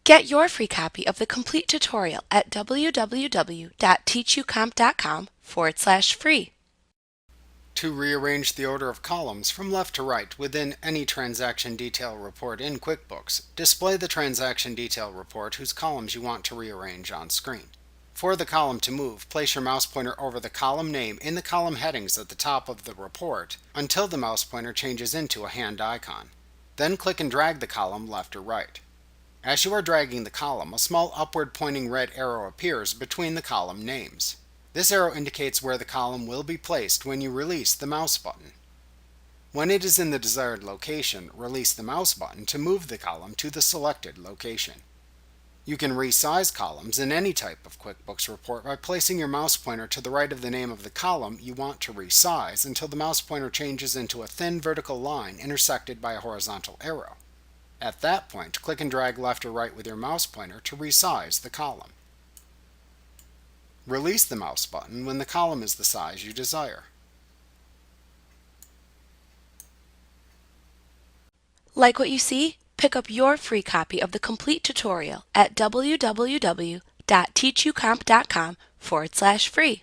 Get your free copy of the complete tutorial at www.teachucomp.com/free. To rearrange the order of columns from left to right within any transaction detail report in QuickBooks, display the transaction detail report whose columns you want to rearrange on screen. For the column to move, place your mouse pointer over the column name in the column headings at the top of the report until the mouse pointer changes into a hand icon. Then click and drag the column left or right. As you are dragging the column, a small upward pointing red arrow appears between the column names. This arrow indicates where the column will be placed when you release the mouse button. When it is in the desired location, release the mouse button to move the column to the selected location. You can resize columns in any type of QuickBooks report by placing your mouse pointer to the right of the name of the column you want to resize until the mouse pointer changes into a thin vertical line intersected by a horizontal arrow. At that point, click and drag left or right with your mouse pointer to resize the column. Release the mouse button when the column is the size you desire. Like what you see? Pick up your free copy of the complete tutorial at www.teachucomp.com/free.